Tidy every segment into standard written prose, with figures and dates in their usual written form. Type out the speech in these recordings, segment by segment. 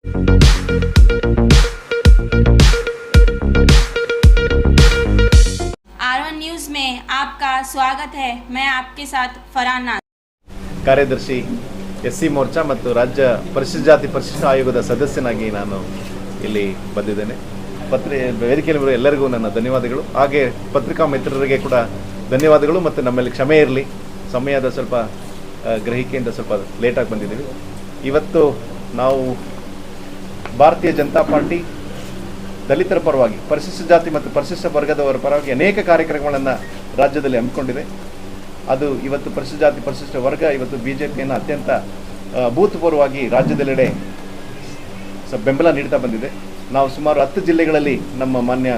R1 news में आपका स्वागत है। मैं आपके साथ फरहान नाज़, ಕಾರ್ಯದರ್ಶಿ SC ಮೋರ್ಚಾ ಮತ್ತು ರಾಜ್ಯ ಪರಿಶಿಷ್ಟ ಜಾತಿ ಪರಿಶಿಷ್ಟ ಆಯೋಗದ ಸದಸ್ಯನಾಗಿ ನಾನು ಇಲ್ಲಿ ಬಂದಿದ್ದೇನೆ. ವೇದಿಕೆಯಲ್ಲಿರುವ ಎಲ್ಲರಿಗೂ ನನ್ನ ಧನ್ಯವಾದಗಳು. ಹಾಗೆ ಪತ್ರಿಕಾ ಮಿತ್ರರಿಗೆ ಕೂಡ ಧನ್ಯವಾದಗಳು ಮತ್ತು ನಮ್ಮಲ್ಲಿ ಕ್ಷಮೆ ಇರಲಿ, ಸಮಯದ ಸ್ವಲ್ಪ ಗ್ರಹಿಕೆಯಿಂದ ಸ್ವಲ್ಪ ಲೇಟಾಗಿ ಬಂದಿದ್ದೀವಿ. ಇವತ್ತು ನಾವು ಭಾರತೀಯ ಜನತಾ ಪಾರ್ಟಿ ದಲಿತರ ಪರವಾಗಿ, ಪರಿಶಿಷ್ಟ ಜಾತಿ ಮತ್ತು ಪರಿಶಿಷ್ಟ ವರ್ಗದವರ ಪರವಾಗಿ ಅನೇಕ ಕಾರ್ಯಕ್ರಮಗಳನ್ನು ರಾಜ್ಯದಲ್ಲಿ ಹಮ್ಮಿಕೊಂಡಿದೆ. ಅದು ಇವತ್ತು ಪರಿಶಿಷ್ಟ ಜಾತಿ ಪರಿಶಿಷ್ಟ ವರ್ಗ ಇವತ್ತು BJPಯನ್ನು ಅತ್ಯಂತ ಅಭೂತಪೂರ್ವವಾಗಿ ರಾಜ್ಯದೆಲ್ಲೆಡೆ ಬೆಂಬಲ ನೀಡ್ತಾ ಬಂದಿದೆ. ನಾವು ಸುಮಾರು 10 ಜಿಲ್ಲೆಗಳಲ್ಲಿ ನಮ್ಮ ಮಾನ್ಯ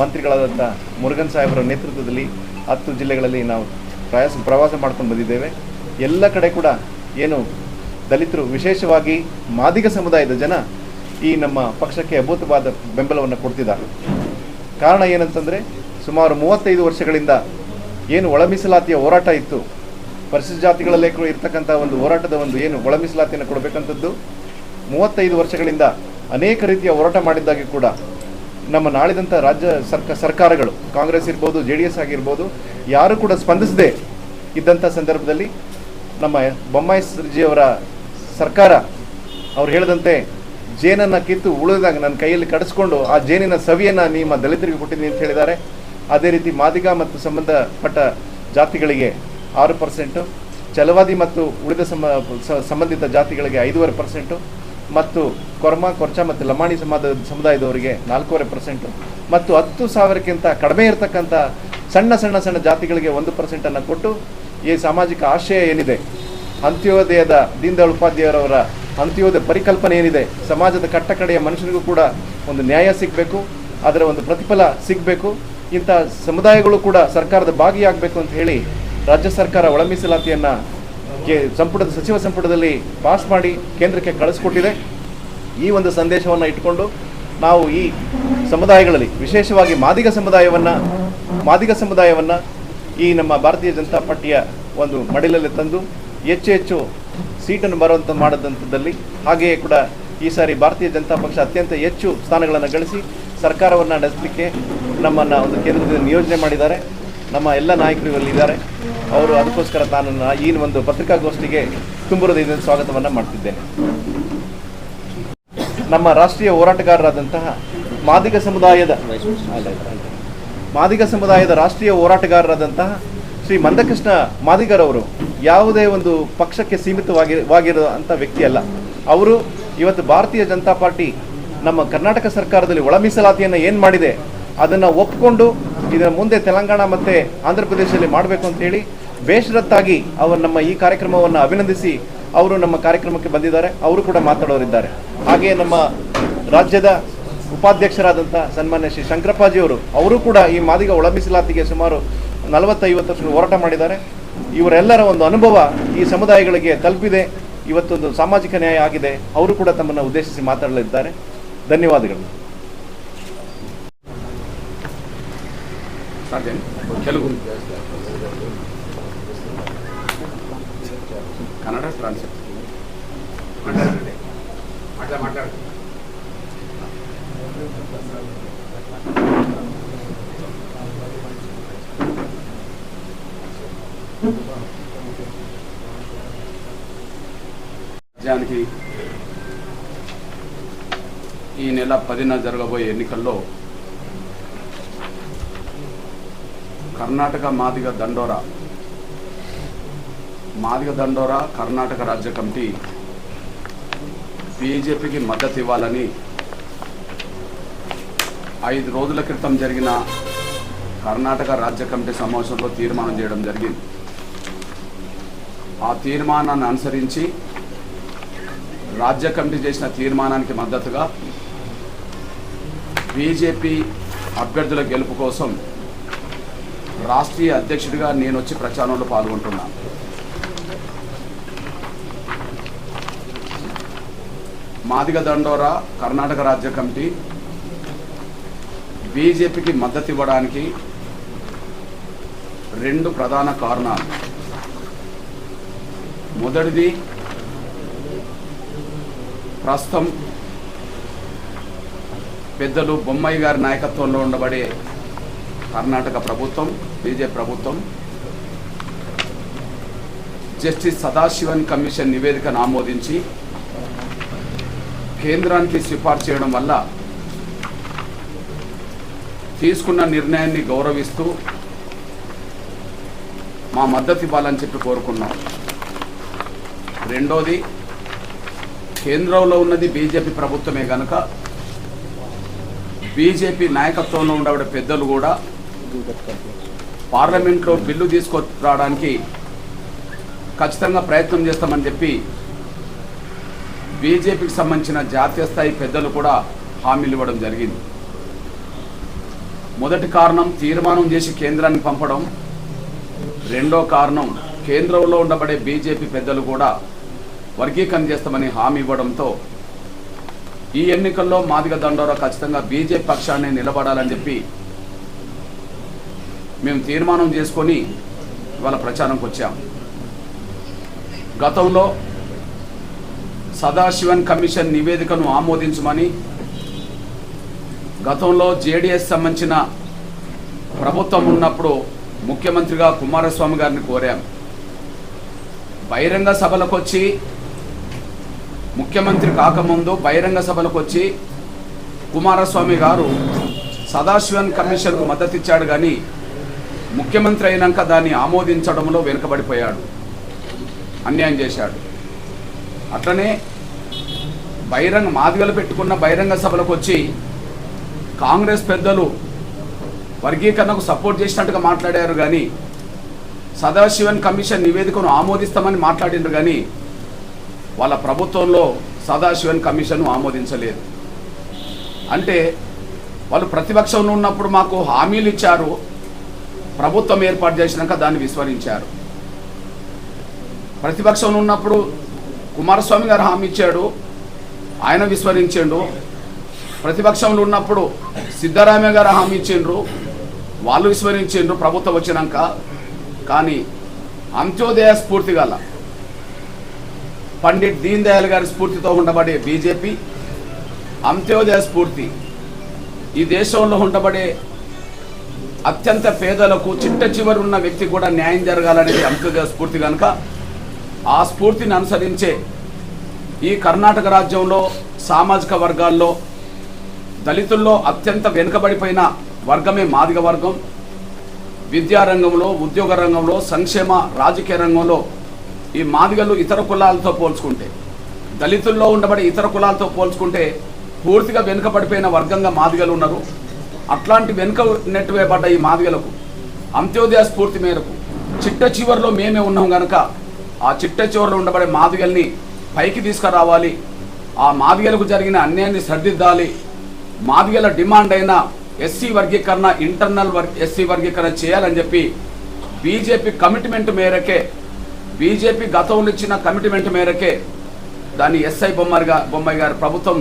ಮಂತ್ರಿಗಳಾದಂಥ ಮುರುಗನ್ ಸಾಹೇಬರ ನೇತೃತ್ವದಲ್ಲಿ 10 ಜಿಲ್ಲೆಗಳಲ್ಲಿ ನಾವು ಪ್ರವಾಸ ಮಾಡ್ಕೊಂಡು ಬಂದಿದ್ದೇವೆ. ಎಲ್ಲ ಕಡೆ ಕೂಡ ಏನು ದಲಿತರು, ವಿಶೇಷವಾಗಿ ಮಾದಿಗ ಸಮುದಾಯದ ಜನ ಈ ನಮ್ಮ ಪಕ್ಷಕ್ಕೆ ಅಭೂತವಾದ ಬೆಂಬಲವನ್ನು ಕೊಡ್ತಿದ್ದಾರೆ. ಕಾರಣ ಏನಂತಂದರೆ, ಸುಮಾರು 35 ವರ್ಷಗಳಿಂದ ಏನು ಒಳ ಮೀಸಲಾತಿಯ ಹೋರಾಟ ಇತ್ತು, ಪರಿಶಿಷ್ಟ ಜಾತಿಗಳಲ್ಲೇ ಇರ್ತಕ್ಕಂಥ ಒಂದು ಹೋರಾಟದ ಒಂದು ಏನು ಒಳ ಮೀಸಲಾತಿಯನ್ನು ಕೊಡಬೇಕಂಥದ್ದು 35 ವರ್ಷಗಳಿಂದ ಅನೇಕ ರೀತಿಯ ಹೋರಾಟ ಮಾಡಿದ್ದಾಗಿ ಕೂಡ ನಮ್ಮ ನಾಳಿದಂಥ ರಾಜ್ಯ ಸರ್ಕಾರಗಳು, ಕಾಂಗ್ರೆಸ್ ಇರ್ಬೋದು, JDS ಆಗಿರ್ಬೋದು, ಯಾರು ಕೂಡ ಸ್ಪಂದಿಸದೆ ಇದ್ದಂಥ ಸಂದರ್ಭದಲ್ಲಿ ನಮ್ಮ ಬೊಮ್ಮಾಯಿ ಜಿಯವರ ಸರ್ಕಾರ ಅವ್ರು ಹೇಳಿದಂತೆ ಜೇನನ್ನು ಕಿತ್ತು ಉಳಿದಾಗ ನನ್ನ ಕೈಯಲ್ಲಿ ಕಡಿಸ್ಕೊಂಡು ಆ ಜೇನಿನ ಸವಿಯನ್ನು ನಿಮ್ಮ ದಲಿತರಿಗೆ ಕೊಟ್ಟಿದ್ದೀನಿ ಅಂತ ಹೇಳಿದ್ದಾರೆ. ಅದೇ ರೀತಿ ಮಾದಿಗ ಮತ್ತು ಸಂಬಂಧಪಟ್ಟ ಜಾತಿಗಳಿಗೆ 6%, ಛಲವಾದಿ ಮತ್ತು ಉಳಿದ ಸಂಬಂಧಿತ ಜಾತಿಗಳಿಗೆ 5.5%, ಮತ್ತು ಕೊರ್ಮ, ಕೊರ್ಚ ಮತ್ತು ಲಮಾಣಿ ಸಮುದಾಯದವರಿಗೆ 4.5%, ಮತ್ತು 10,000ಕ್ಕಿಂತ ಕಡಿಮೆ ಇರತಕ್ಕಂಥ ಸಣ್ಣ ಜಾತಿಗಳಿಗೆ 1%ಅನ್ನು ಕೊಟ್ಟು ಈ ಸಾಮಾಜಿಕ ಆಶಯ ಏನಿದೆ, ಅಂತ್ಯೋದಯದ ದೀನ್ ದಯಾಳ್ ಉಪಾಧ್ಯಾಯರವರ ಅಂತ್ಯೋದಯ ಪರಿಕಲ್ಪನೆ ಏನಿದೆ, ಸಮಾಜದ ಕಟ್ಟಕಡೆಯ ಮನುಷ್ಯನಿಗೂ ಕೂಡ ಒಂದು ನ್ಯಾಯ ಸಿಗಬೇಕು, ಅದರ ಒಂದು ಪ್ರತಿಫಲ ಸಿಗಬೇಕು, ಇಂಥ ಸಮುದಾಯಗಳು ಕೂಡ ಸರ್ಕಾರದ ಭಾಗಿಯಾಗಬೇಕು ಅಂತ ಹೇಳಿ ರಾಜ್ಯ ಸರ್ಕಾರ ಒಳ ಮೀಸಲಾತಿಯನ್ನು ಸಚಿವ ಸಂಪುಟದಲ್ಲಿ ಪಾಸ್ ಮಾಡಿ ಕೇಂದ್ರಕ್ಕೆ ಕಳಿಸ್ಕೊಟ್ಟಿದೆ. ಈ ಒಂದು ಸಂದೇಶವನ್ನು ಇಟ್ಕೊಂಡು ನಾವು ಈ ಸಮುದಾಯಗಳಲ್ಲಿ, ವಿಶೇಷವಾಗಿ ಮಾದಿಗ ಸಮುದಾಯವನ್ನು ಈ ನಮ್ಮ ಭಾರತೀಯ ಜನತಾ ಪಾರ್ಟಿಯ ಒಂದು ಮಡಿಲಲ್ಲಿ ತಂದು ಹೆಚ್ಚು ಸೀಟನ್ನು ಬರುವಂಥ ಮಾಡಿದಂಥದ್ದಲ್ಲಿ, ಹಾಗೆಯೇ ಕೂಡ ಈ ಸಾರಿ ಭಾರತೀಯ ಜನತಾ ಪಕ್ಷ ಅತ್ಯಂತ ಹೆಚ್ಚು ಸ್ಥಾನಗಳನ್ನು ಗಳಿಸಿ ಸರ್ಕಾರವನ್ನು ನಡೆಸಲಿಕ್ಕೆ ನಮ್ಮನ್ನು ಒಂದು ಕೇಂದ್ರದಿಂದ ನಿಯೋಜನೆ ಮಾಡಿದ್ದಾರೆ. ನಮ್ಮ ಎಲ್ಲ ನಾಯಕರು ಇಲ್ಲಿದ್ದಾರೆ. ಅವರು ಅದಕ್ಕೋಸ್ಕರ ನಾನು ಈ ಒಂದು ಪತ್ರಿಕಾಗೋಷ್ಠಿಗೆ ತುಂಬ ಹೃದಯದಿಂದ ಸ್ವಾಗತವನ್ನು ಮಾಡ್ತಿದ್ದೇನೆ. ನಮ್ಮ ರಾಷ್ಟ್ರೀಯ ಹೋರಾಟಗಾರರಾದಂತಹ ಮಾದಿಗ ಸಮುದಾಯದ ರಾಷ್ಟ್ರೀಯ ಹೋರಾಟಗಾರರಾದಂತಹ ಶ್ರೀ ಮಂದಕೃಷ್ಣ ಮಾದಿಗರವರು ಯಾವುದೇ ಒಂದು ಪಕ್ಷಕ್ಕೆ ಸೀಮಿತವಾಗಿರುವಂಥ ವ್ಯಕ್ತಿ ಅಲ್ಲ. ಅವರು ಇವತ್ತು ಭಾರತೀಯ ಜನತಾ ಪಾರ್ಟಿ ನಮ್ಮ ಕರ್ನಾಟಕ ಸರ್ಕಾರದಲ್ಲಿ ಒಳ ಮೀಸಲಾತಿಯನ್ನು ಏನು ಮಾಡಿದೆ ಅದನ್ನು ಒಪ್ಪಿಕೊಂಡು ಇದರ ಮುಂದೆ ತೆಲಂಗಾಣ ಮತ್ತು ಆಂಧ್ರ ಪ್ರದೇಶದಲ್ಲಿ ಮಾಡಬೇಕು ಅಂತೇಳಿ ಬೇಷರತ್ತಾಗಿ ಅವರು ನಮ್ಮ ಈ ಕಾರ್ಯಕ್ರಮವನ್ನು ಅಭಿನಂದಿಸಿ ಅವರು ನಮ್ಮ ಕಾರ್ಯಕ್ರಮಕ್ಕೆ ಬಂದಿದ್ದಾರೆ. ಅವರು ಕೂಡ ಮಾತಾಡೋರಿದ್ದಾರೆ. ಹಾಗೆಯೇ ನಮ್ಮ ರಾಜ್ಯದ ಉಪಾಧ್ಯಕ್ಷರಾದಂಥ ಸನ್ಮಾನ್ಯ ಶ್ರೀ ಶಂಕರಪ್ಪಾಜಿಯವರು, ಅವರು ಕೂಡ ಈ ಮಾದಿಗ ಒಳ ಮೀಸಲಾತಿಗೆ ಸುಮಾರು 40-50 ವರ್ಷ ಹೋರಾಟ ಮಾಡಿದ್ದಾರೆ. ಇವರೆಲ್ಲರ ಒಂದು ಅನುಭವ ಈ ಸಮುದಾಯಗಳಿಗೆ ತಲುಪಿದೆ. ಇವತ್ತೊಂದು ಸಾಮಾಜಿಕ ನ್ಯಾಯ ಆಗಿದೆ. ಅವರು ಕೂಡ ತಮ್ಮನ್ನು ಉದ್ದೇಶಿಸಿ ಮಾತಾಡಲಿದ್ದಾರೆ. ಧನ್ಯವಾದಗಳು. ಕನ್ನಡ ಟ್ರಾನ್ಸ್ಲೇಟ್ రాజ్యానికి ఈ నెల 10న జరగబోయే ఎన్నికల్లో కర్ణాటక మాదిగ దండోరా కర్ణాటక రాజ్య కమిటీ బీజేపీకి మద్దతు ఇవ్వాలని 5 రోజుల క్రితం జరిగిన కర్ణాటక రాజ్య కమిటీ సమావేశంలో తీర్మానం చేయడం జరిగింది. ఆ తీర్మానాన్ని అనుసరించి రాజ్య కమిటీ చేసిన తీర్మానానికి మద్దతుగా బీజేపీ అభ్యర్థుల గెలుపు కోసం రాష్ట్రీయ అధ్యక్షుడిగా నేను వచ్చి ప్రచారంలో పాల్గొంటున్నాను. మాదిగ దండోరా కర్ణాటక రాజ్య కమిటీ బీజేపీకి మద్దతు ఇవ్వడానికి 2 ప్రధాన కారణాలు. మొదటిది ప్రస్తుతం పెద్దలు బొమ్మాయి గారి నాయకత్వంలో ఉండబడే కర్ణాటక ప్రభుత్వం, బీజేపీ ప్రభుత్వం జస్టిస్ సదాశివన్ కమిషన్ నివేదికను ఆమోదించి కేంద్రానికి సిఫార్సు చేయడం వల్ల తీసుకున్న నిర్ణయాన్ని గౌరవిస్తూ మా మద్దతు ఇవ్వాలని చెప్పి కోరుకున్నాం. రెండోది, కేంద్రంలో ఉన్నది బీజేపీ ప్రభుత్వమే కనుక బీజేపీ నాయకత్వంలో ఉండబడే పెద్దలు కూడా పార్లమెంట్లో బిల్లు తీసుకురావడానికి ఖచ్చితంగా ప్రయత్నం చేస్తామని చెప్పి బీజేపీకి సంబంధించిన జాతీయ స్థాయి పెద్దలు కూడా హామీలు ఇవ్వడం జరిగింది. మొదటి కారణం తీర్మానం చేసి కేంద్రానికి పంపడం. రెండో కారణం కేంద్రంలో ఉండబడే బీజేపీ పెద్దలు కూడా వర్గీకరణ చేస్తామని హామీ ఇవ్వడంతో ఈ ఎన్నికల్లో మాదిగ దండోరా ఖచ్చితంగా బీజేపీ పక్షాన్ని నిలబడాలని చెప్పి మేము తీర్మానం చేసుకొని ఇవాళ ప్రచారంకి వచ్చాం. గతంలో సదాశివన్ కమిషన్ నివేదికను ఆమోదించమని గతంలో జేడీఎస్ సంబంధించిన ప్రభుత్వం ఉన్నప్పుడు ముఖ్యమంత్రిగా కుమారస్వామి గారిని కోరాం. బహిరంగ సభలకు వచ్చి, ముఖ్యమంత్రి కాకముందు బహిరంగ సభలకు వచ్చి కుమారస్వామి గారు సదాశివన్ కమిషన్కు మద్దతు ఇచ్చాడు, కానీ ముఖ్యమంత్రి అయినాక దాన్ని ఆమోదించడంలో వెనుకబడిపోయాడు, అన్యాయం చేశాడు. అట్లనే మాదిగలు పెట్టుకున్న బహిరంగ సభలకు వచ్చి కాంగ్రెస్ పెద్దలు వర్గీకరణకు సపోర్ట్ చేసినట్టుగా మాట్లాడారు, కానీ సదాశివన్ కమిషన్ నివేదికను ఆమోదిస్తామని మాట్లాడినారు, కానీ వాళ్ళ ప్రభుత్వంలో సదాశివన్ కమిషన్ను ఆమోదించలేదు. అంటే వాళ్ళు ప్రతిపక్షంలో ఉన్నప్పుడు మాకు హామీలు ఇచ్చారు, ప్రభుత్వం ఏర్పాటు చేసినాక దాన్ని విస్మరించారు. ప్రతిపక్షంలో ఉన్నప్పుడు కుమారస్వామి గారు హామీ ఇచ్చాడు, ఆయన విస్మరించిండు. ప్రతిపక్షంలో ఉన్నప్పుడు సిద్ధరామయ్య గారు హామీ ఇచ్చిండ్రు, వాళ్ళు విస్మరించిండ్రు ప్రభుత్వం వచ్చినాక. కానీ అంత్యోదయ స్ఫూర్తి గల పండిట్ దీన్ దయాళ్ గారి స్ఫూర్తితో ఉండబడే బీజేపీ, అంత్యోదయ స్ఫూర్తి ఈ దేశంలో ఉండబడే అత్యంత పేదలకు చిట్ట చివరి ఉన్న వ్యక్తి కూడా న్యాయం జరగాలనేది అంత్యోదయ స్ఫూర్తి కనుక ఆ స్ఫూర్తిని అనుసరించే ఈ కర్ణాటక రాజ్యంలో సామాజిక వర్గాల్లో దళితుల్లో అత్యంత వెనుకబడిపోయిన వర్గమే మాదిగ వర్గం. విద్యారంగంలో, ఉద్యోగ రంగంలో, సంక్షేమ రాజకీయ రంగంలో ఈ మాదిగలు ఇతర కులాలతో పోల్చుకుంటే, దళితుల్లో ఉండబడే ఇతర కులాలతో పోల్చుకుంటే పూర్తిగా వెనుకబడిపోయిన వర్గంగా మాదిగలు ఉన్నారు. అట్లాంటి వెనుక నెట్టివేయబడ్డ ఈ మాదిగలకు అంత్యోదయ స్ఫూర్తి మేరకు చిట్ట చివరిలో మేమే ఉన్నాం కనుక ఆ చిట్ట చివరిలో ఉండబడే మాదిగల్ని పైకి తీసుకురావాలి, ఆ మాదిగలకు జరిగిన అన్యాయాన్ని సరిదిద్దాలి. మాదిగల డిమాండ్ అయిన ఎస్సీ వర్గీకరణ, ఇంటర్నల్ ఎస్సీ వర్గీకరణ చేయాలని చెప్పి బీజేపీ కమిట్మెంట్ మేరకే, బీజేపీ గతంలో ఇచ్చిన కమిట్మెంట్ మేరకే దాన్ని ఎస్ఐ బొమ్మాయి గారి ప్రభుత్వం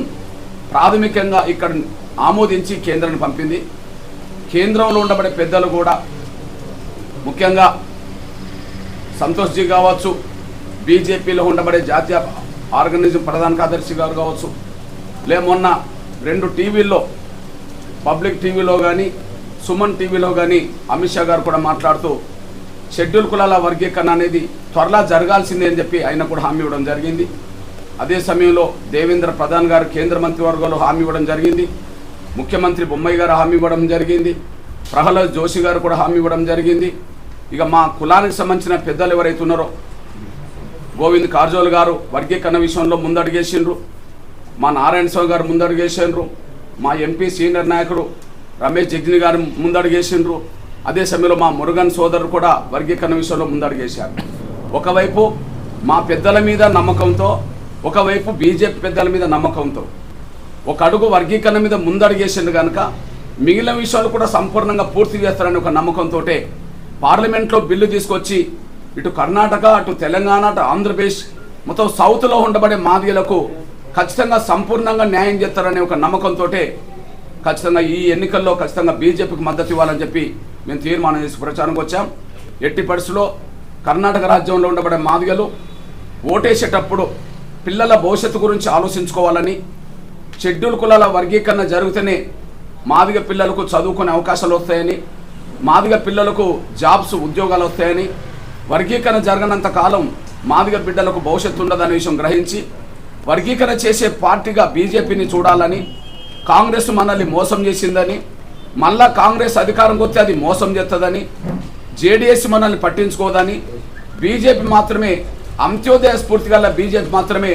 ప్రాథమికంగా ఇక్కడ ఆమోదించి కేంద్రాన్ని పంపింది. కేంద్రంలో ఉండబడే పెద్దలు కూడా, ముఖ్యంగా సంతోష్ జీ కావచ్చు, బీజేపీలో ఉండబడే జాతీయ ఆర్గనైజేషన్ ప్రధాన కార్యదర్శి గారు కావచ్చు, మొన్న 2 టీవీల్లో, పబ్లిక్ టీవీలో కానీ సుమన్ టీవీలో కానీ అమిత్ షా గారు కూడా మాట్లాడుతూ షెడ్యూల్ కులాల వర్గీకరణ అనేది త్వరలో జరగాల్సిందే అని చెప్పి ఆయన కూడా హామీ ఇవ్వడం జరిగింది. అదే సమయంలో దేవేంద్ర ప్రధాన్ గారు కేంద్ర మంత్రివర్గంలో హామీ ఇవ్వడం జరిగింది. ముఖ్యమంత్రి బొమ్మాయి గారు హామీ ఇవ్వడం జరిగింది. ప్రహ్లాద్ జోషి గారు కూడా హామీ ఇవ్వడం జరిగింది. ఇక మా కులానికి సంబంధించిన పెద్దలు ఎవరైతే ఉన్నారో గోవింద్ కారజోల్ గారు వర్గీకరణ విషయంలో ముందడుగేసిండ్రు, మా నారాయణ స్వామి గారు ముందడుగేసిండ్రు, మా ఎంపీ సీనియర్ నాయకుడు రమేష్ జగ్ని గారు ముందడుగేసిండ్రు. అదే సమయంలో మా మురుగన్ సోదరుడు కూడా వర్గీకరణ విషయంలో ముందడుగేశారు. ఒకవైపు మా పెద్దల మీద నమ్మకంతో, ఒకవైపు బీజేపీ పెద్దల మీద నమ్మకంతో ఒక అడుగు వర్గీకరణ మీద ముందడుగేసిండు కనుక మిగిలిన విషయాలు కూడా సంపూర్ణంగా పూర్తి చేస్తారని ఒక నమ్మకంతో పార్లమెంట్లో బిల్లు తీసుకొచ్చి ఇటు కర్ణాటక, అటు తెలంగాణ, అటు ఆంధ్రప్రదేశ్ మొత్తం సౌత్లో ఉండబడే మాదిగలకు ఖచ్చితంగా సంపూర్ణంగా న్యాయం చేస్తారనే ఒక నమ్మకంతో ఖచ్చితంగా ఈ ఎన్నికల్లో ఖచ్చితంగా బీజేపీకి మద్దతు ఇవ్వాలని చెప్పి మేము తీర్మానం చేసి ప్రచారంకి వచ్చాం. ఎట్టి పరిస్థితుల్లో కర్ణాటక రాజ్యంలో ఉండబడే మాదిగలు ఓటేసేటప్పుడు పిల్లల భవిష్యత్తు గురించి ఆలోచించుకోవాలని, షెడ్యూల్ కులాల వర్గీకరణ జరిగితేనే మాదిగ పిల్లలకు చదువుకునే అవకాశాలు వస్తాయని, మాదిగ పిల్లలకు జాబ్స్ ఉద్యోగాలు వస్తాయని, వర్గీకరణ జరగనంత కాలం మాదిగ బిడ్డలకు భవిష్యత్తు ఉండదనే విషయం గ్రహించి వర్గీకరణ చేసే పార్టీగా బీజేపీని చూడాలని, కాంగ్రెస్ మనల్ని మోసం చేసిందని, మళ్ళా కాంగ్రెస్ అధికారంకి వస్తే అది మోసం చేస్తుందని, జేడీఎస్ మనల్ని పట్టించుకోదని, బీజేపీ మాత్రమే అంత్యోదయ స్ఫూర్తి గల బీజేపీ మాత్రమే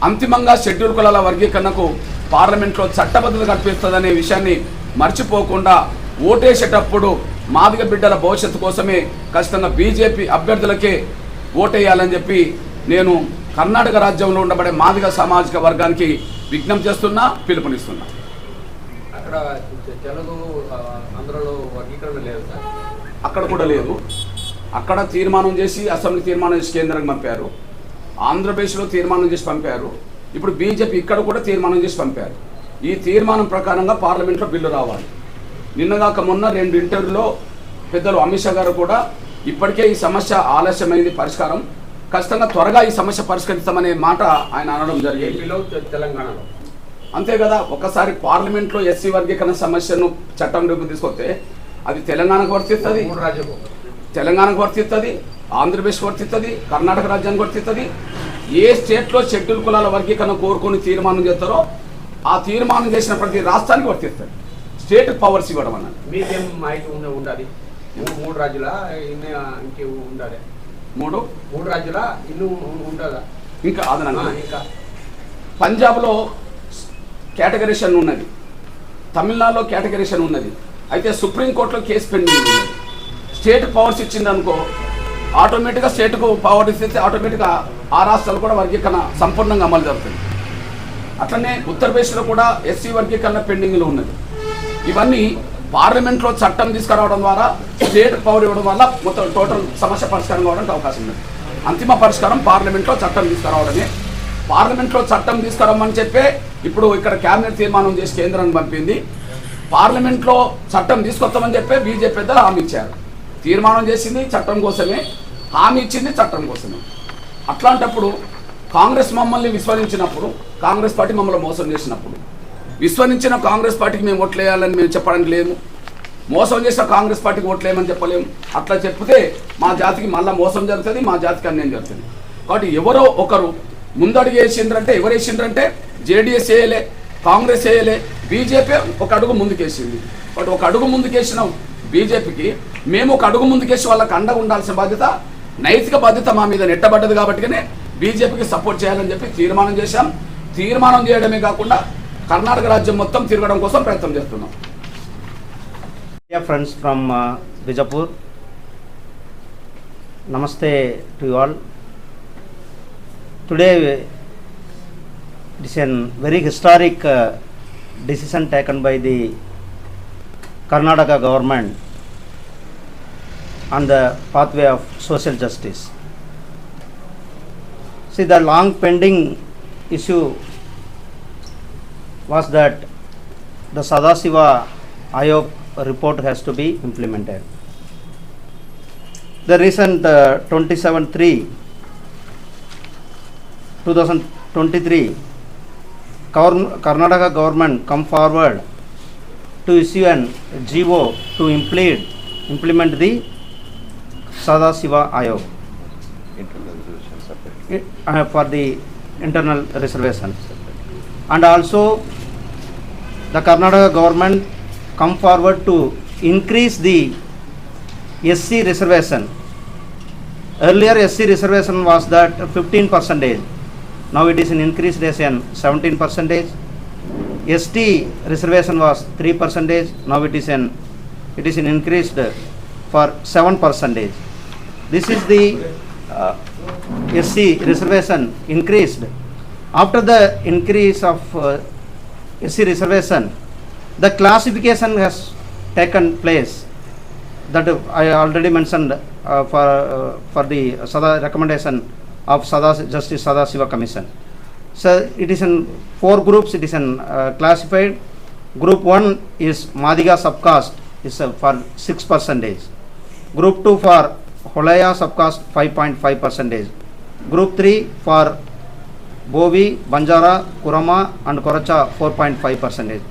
అంతిమంగా షెడ్యూల్ కులాల వర్గీకరణకు పార్లమెంట్లో చట్టబద్ధత కల్పిస్తుందనే విషయాన్ని మర్చిపోకుండా ఓటేసేటప్పుడు మాదిగ బిడ్డల భవిష్యత్తు కోసమే ఖచ్చితంగా బీజేపీ అభ్యర్థులకే ఓటేయాలని చెప్పి నేను కర్ణాటక రాజ్యంలో ఉండబడే మాదిగ సామాజిక వర్గానికి విజ్ఞప్తి చేస్తున్నా, పిలుపునిస్తున్నా. అక్కడ తెలుగు ఆంధ్రలో వర్గీకరణ లేదు సార్? అక్కడ కూడా లేదు. అక్కడ తీర్మానం చేసి అసెంబ్లీ తీర్మానం చేసి కేంద్రానికి పంపారు, ఆంధ్రప్రదేశ్లో తీర్మానం చేసి పంపారు, ఇప్పుడు బీజేపీ ఇక్కడ కూడా తీర్మానం చేసి పంపారు. ఈ తీర్మానం ప్రకారంగా పార్లమెంట్లో బిల్లు రావాలి. నిన్నగాక మొన్న 2 ఇంటర్వ్యూలో పెద్దలు అమిత్ షా గారు కూడా ఇప్పటికే ఈ సమస్య ఆలస్యమైంది పరిష్కారం, ఖచ్చితంగా త్వరగా ఈ సమస్య పరిష్కరిస్తామనే మాట ఆయన అనడం జరిగింది. తెలంగాణలో అంతే కదా, ఒకసారి పార్లమెంట్లో ఎస్సీ వర్గీకరణ సమస్యను చట్టం రూపు తీసుకొస్తే అది తెలంగాణకు వర్తిస్తుంది, తెలంగాణకు వర్తిస్తుంది, ఆంధ్రప్రదేశ్కి వర్తిస్తుంది, కర్ణాటక రాజ్యానికి వర్తిస్తుంది. ఏ స్టేట్లో షెడ్యూల్ కులాల వర్గీకరణ కోరుకొని తీర్మానం చేస్తారో ఆ తీర్మానం చేసిన ప్రతి రాష్ట్రానికి వర్తిస్తుంది. స్టేట్ పవర్స్ ఇవ్వడం అన్నది. మీకేం మాహితి ఉండాలి? 3 రాజ్యాల ఇంకే ఉండాలి? 3 రాజ్యాల ఇల్లు ఉండదా? ఇంకా అదనంగా ఇంకా పంజాబ్లో కేటగరీషన్ ఉన్నది, తమిళనాడులో కేటగరీషన్ ఉన్నది. అయితే సుప్రీంకోర్టులో కేసు పెండింగ్ ఉన్నది. స్టేట్ పవర్స్ ఇచ్చింది అనుకో, ఆటోమేటిక్గా స్టేట్కు పవర్ ఇస్తే ఆటోమేటిక్గా ఆ రాష్ట్రాలు కూడా వర్గీకరణ సంపూర్ణంగా అమలు జరుగుతుంది. అట్లనే ఉత్తరప్రదేశ్లో కూడా ఎస్సీ వర్గీకరణ పెండింగ్లో ఉన్నది. ఇవన్నీ పార్లమెంట్లో చట్టం తీసుకురావడం ద్వారా, స్టేట్ పవర్ ఇవ్వడం వల్ల మొత్తం టోటల్ సమస్య పరిష్కారం కావడానికి అవకాశం ఉంది. అంతిమ పరిష్కారం పార్లమెంట్లో చట్టం తీసుకురావడమే. పార్లమెంట్లో చట్టం తీసుకురామని చెప్పే ఇప్పుడు ఇక్కడ క్యాబినెట్ తీర్మానం చేసి కేంద్రానికి పంపింది. పార్లమెంట్లో చట్టం తీసుకొస్తామని చెప్పే బీజేపీ పెద్దలు హామీ ఇచ్చారు. తీర్మానం చేసింది చట్టం కోసమే, హామీ ఇచ్చింది చట్టం కోసమే. అట్లాంటప్పుడు కాంగ్రెస్ మమ్మల్ని విస్మరించినప్పుడు, కాంగ్రెస్ పార్టీ మమ్మల్ని మోసం చేసినప్పుడు, విస్మరించిన కాంగ్రెస్ పార్టీకి మేము ఓట్లేయాలని మేము చెప్పడానికి లేదు, మోసం చేసిన కాంగ్రెస్ పార్టీకి ఓట్లేయమని చెప్పలేము. అట్లా చెప్తే మా జాతికి మళ్ళీ మోసం జరుగుతుంది, మా జాతికి అన్యాయం జరుగుతుంది. కాబట్టి ఎవరో ఒకరు ముందడుగు వేసిండ్రంటే, ఎవరు వేసిండ్రంటే జేడీఎస్ వేయలే, కాంగ్రెస్ వేయలే, బీజేపీ ఒక అడుగు ముందుకేసింది. కాబట్టి ఒక అడుగు ముందుకేసిన బీజేపీకి మేము ఒక అడుగు ముందుకేసి వాళ్ళకి అండగా ఉండాల్సిన బాధ్యత, నైతిక బాధ్యత మా మీద నెట్టబడ్డది. కాబట్టినే బీజేపీకి సపోర్ట్ చేయాలని చెప్పి తీర్మానం చేశాం. తీర్మానం చేయడమే కాకుండా కర్ణాటక రాజ్యం మొత్తం తిరగడం కోసం ప్రయత్నం చేస్తున్నాం. Dear friends from Bijapur, Namaste to you all. Today it is a very historic decision taken by the Karnataka government on the pathway of social justice. See, the long pending issue was that the Sadasiva Ayog report has to be implemented. The recent 27/3/2023 Karnataka government come forward to issue an GO to implement the Sadasiva Ayog for the internal reservation. And also the Karnataka government come forward to increase the SC reservation. Earlier SC reservation was that 15%. Now it is an increased as an 17%. ST reservation was 3%. Now it is an increased for 7%. This is the SC reservation increased. After the increase of SC reservation, the classification has taken place that I already mentioned for the recommendation of Justice Sadasiva Commission. So it is in 4 groups. It is in classified. Group 1 is Madiga subcaste is for 6%. Group 2 for Holaya subcaste 5.5%. Group 3 for Bovi, Banjara, Kurama and Koracha 4.5%.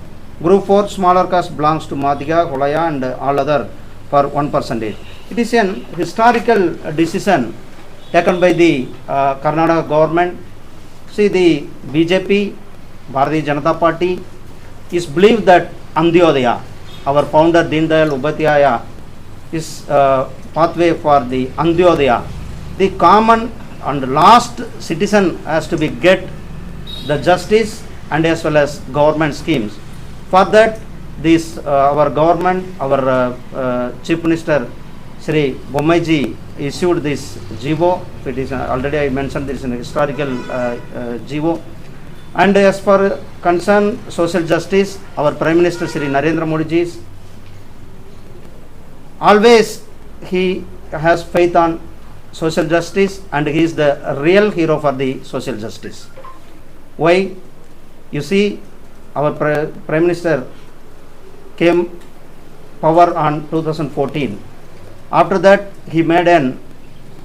Group 4 smaller caste belongs to Madiga, Holaya and all other for 1%. It is an historical decision taken by the Karnataka government. See, the BJP, Bharatiya Janata Party, is believed that Antyodaya, our founder Deen Dayal Upadhyaya, is pathway for the Antyodaya. The common and last citizen has to be get the justice and as well as government schemes. For that, this our government, our Chief Minister Shri Bommaiji issued this GO. It is already I mentioned, this is an historical GO. And as for concern social justice, our Prime Minister Shri Narendra Modi ji, always he has faith on social justice and he is the real hero for the social justice. Why? You see, our Prime Minister came power on 2014. After that, he made an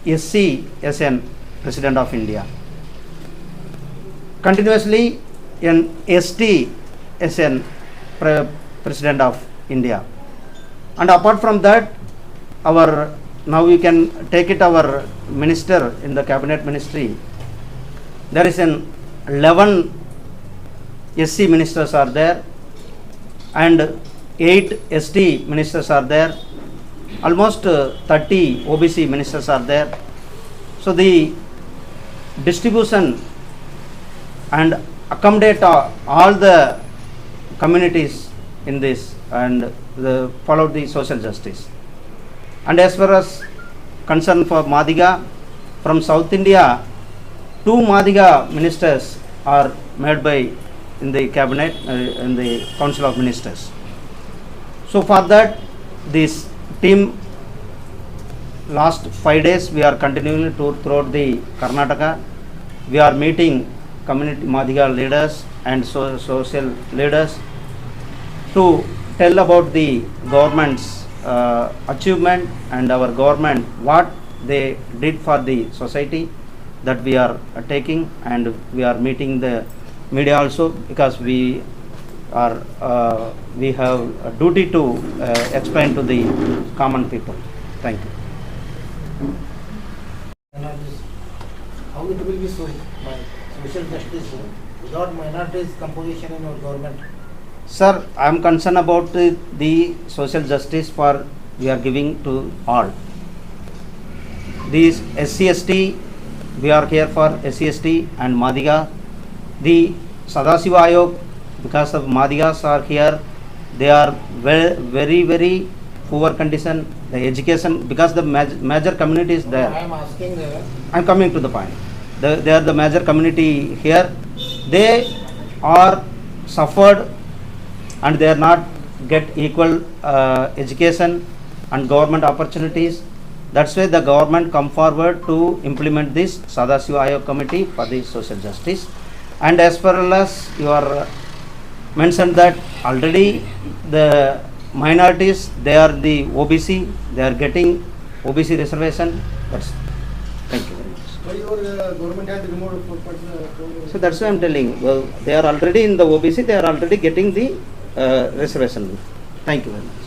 SC as an President of India. Continuously, an ST as an President of India. And apart from that, our now we can take it our minister in the cabinet ministry. There is an 11 SC ministers are there and 8 ST ministers are there. Almost 30 OBC ministers are there. So the distribution and accommodate all the communities in this and follow the social justice. And as far as concern for Madiga, from South India, 2 Madiga ministers are made by in the cabinet, in the Council of Ministers. So for that, this team last 5 days we are continuing to throughout the Karnataka. We are meeting community Madiga leaders and social leaders to tell about the government's achievement and our government what they did for the society that we are taking, and we are meeting the media also because we are we have a duty to explain to the common people. Thank you. How it will be so by social justice without minorities composition in our government? Sir, I am concerned about the social justice for we are giving to all. These SC/ST, we are here for SC/ST and Madiga. The Sadasiva Ayog, because of Madigas are here, they are very poor condition. The education, because the major community is there. I am asking. I am coming to the point. They are the major community here. They are suffered and they are not get equal education and government opportunities. That's why the government come forward to implement this Sadasiva Ayog committee for the social justice. And as far as you are mentioned that already the minorities, they are the OBC, they are getting OBC reservation. Thank you very much. But your government has removed 4%. So that's why I am telling. Well, they are already in the OBC, they are already getting the reservation. Thank you very much.